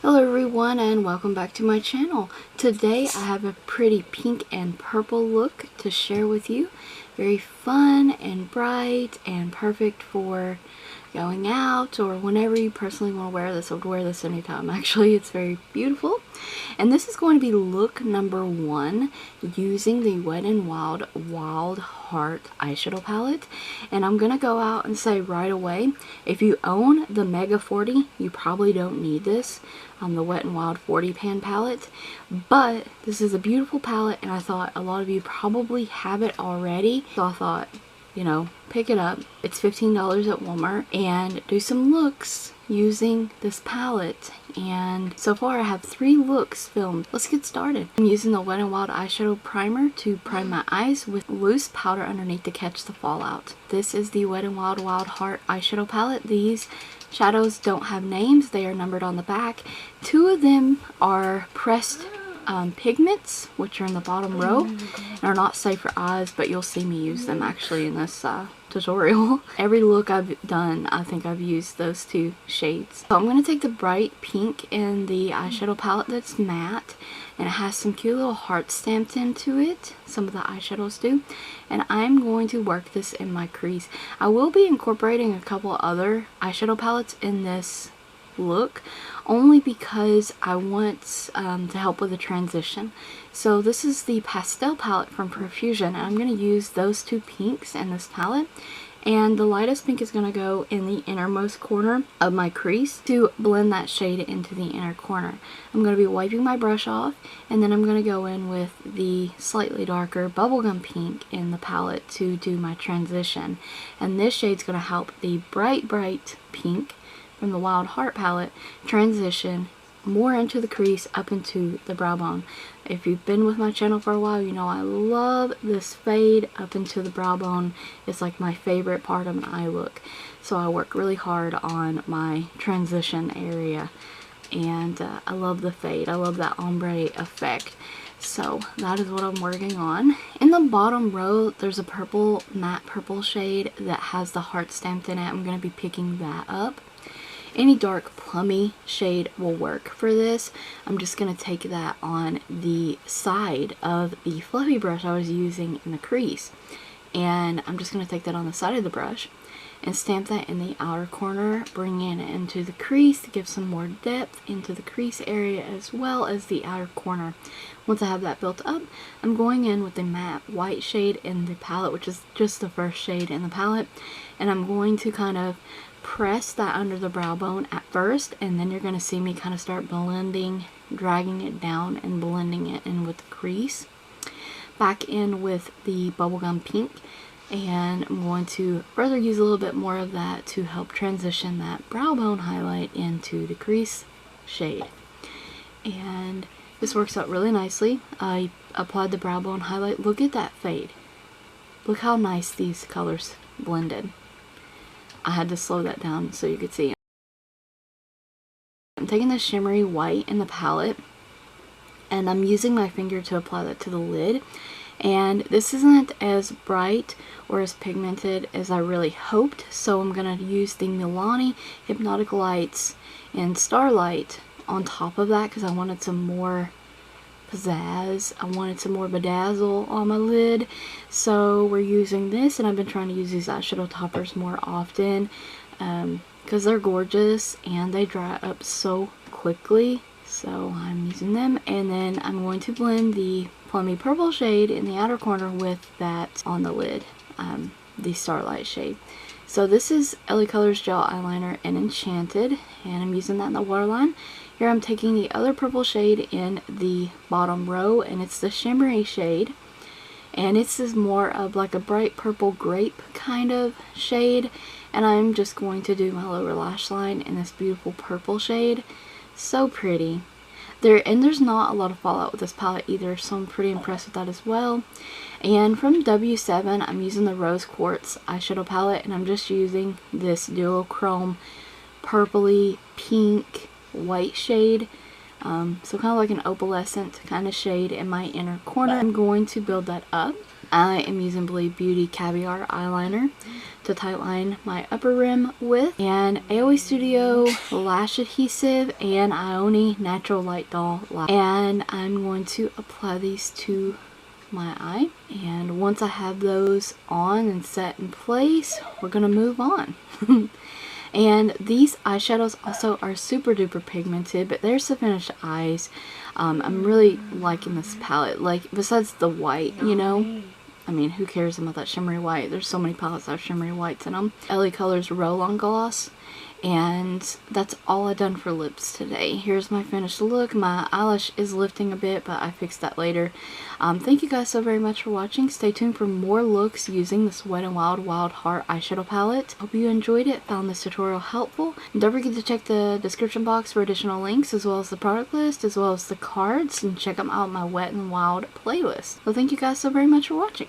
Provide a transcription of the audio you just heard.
Hello everyone and welcome back to my channel. Today I have a pretty pink and purple look to share with you. Very fun and bright and perfect for going out or whenever you personally want to wear this. I would wear this anytime actually. It's very beautiful. And this is going to be look number 1 using the Wet n Wild Wild Heart eyeshadow palette. And I'm going to go out and say right away, if you own the Mega 40, you probably don't need this. The Wet n Wild 40 pan palette, but this is a beautiful palette and I thought a lot of you probably have it already, so I thought, you know, pick it up. It's $15 at Walmart and do some looks using this palette. And so far I have 3 looks filmed. Let's get started. I'm using the Wet n Wild eyeshadow primer to prime my eyes with loose powder underneath to catch the fallout. This is the Wet n Wild Wild Heart eyeshadow palette. These shadows don't have names, they are numbered on the back. 2 of them are pressed pigments, which are in the bottom row and are not safe for eyes, but you'll see me use them actually in this tutorial. Every look I've done, I think I've used those 2 shades. So I'm going to take the bright pink in the eyeshadow palette that's matte, and it has some cute little hearts stamped into it. Some of the eyeshadows do. And I'm going to work this in my crease. I will be incorporating a couple other eyeshadow palettes in this look, only because I want to help with the transition. So this is the Pastel palette from Profusion, and I'm going to use those 2 pinks in this palette. And the lightest pink is going to go in the innermost corner of my crease to blend that shade into the inner corner. I'm going to be wiping my brush off, and then I'm going to go in with the slightly darker bubblegum pink in the palette to do my transition. And this shade's going to help the bright pink from the Wild Heart palette transition more into the crease up into the brow bone. If you've been with my channel for a while, you know I love this fade up into the brow bone. It's like my favorite part of an eye look. So I work really hard on my transition area, and I love the fade. I love that ombre effect. So that is what I'm working on. In the bottom row, there's a purple, matte purple shade that has the heart stamped in it. I'm going to be picking that up. Any dark plummy shade will work for this. I'm just going to take that on the side of the fluffy brush I was using in the crease. And I'm just going to take that on the side of the brush and stamp that in the outer corner, bringing it into the crease to give some more depth into the crease area as well as the outer corner. Once I have that built up, I'm going in with the matte white shade in the palette, which is just the first shade in the palette, and I'm going to kind of press that under the brow bone at first, and then you're going to see me kind of start blending, dragging it down and blending it in with the crease. Back in with the bubblegum pink, and I'm going to further use a little bit more of that to help transition that brow bone highlight into the crease shade. And this works out really nicely. I applied the brow bone highlight. Look at that fade. Look how nice these colors blended. I had to slow that down so you could see. I'm taking the shimmery white in the palette, and I'm using my finger to apply that to the lid. And this isn't as bright or as pigmented as I really hoped, so I'm going to use the Milani Hypnotic Lights and Starlight on top of that because I wanted some more pizzazz. I wanted some more bedazzle on my lid, so we're using this. And I've been trying to use these eyeshadow toppers more often because they're gorgeous and they dry up so quickly, so I'm using them. And then I'm going to blend the plummy purple shade in the outer corner with that on the lid, the Starlight shade. So this is LaColors Gel Eyeliner in Enchanted, and I'm using that in the waterline. Here I'm taking the other purple shade in the bottom row, and it's the shimmery shade. And it's is more of like a bright purple grape kind of shade. And I'm just going to do my lower lash line in this beautiful purple shade. So pretty. There's not a lot of fallout with this palette either, so I'm pretty impressed with that as well. And from W7, I'm using the Rose Quartz eyeshadow palette, and I'm just using this duochrome purpley pink white shade, so kind of like an opalescent kind of shade in my inner corner. I'm going to build that up I am using Blade Beauty Caviar eyeliner to tightline my upper rim with, and AOE Studio Lash Adhesive and Ioni Natural Light Doll Lash. And I'm going to apply these to my eye, and once I have those on and set in place, we're gonna move on. And these eyeshadows also are super duper pigmented, but there's the finished eyes. I'm really liking this palette, like besides the white, you know, I mean, who cares about that shimmery white? There's so many palettes that have shimmery whites in them. LaColors Roll-On Gloss. And that's all I've done for lips today. Here's my finished look. My eyelash is lifting a bit, but I fixed that later. Thank you guys so very much for watching. Stay tuned for more looks using this Wet n Wild Wild Heart eyeshadow palette. Hope you enjoyed it, found this tutorial helpful. And don't forget to check the description box for additional links, as well as the product list, as well as the cards, and check them out on my Wet n Wild playlist. So thank you guys so very much for watching.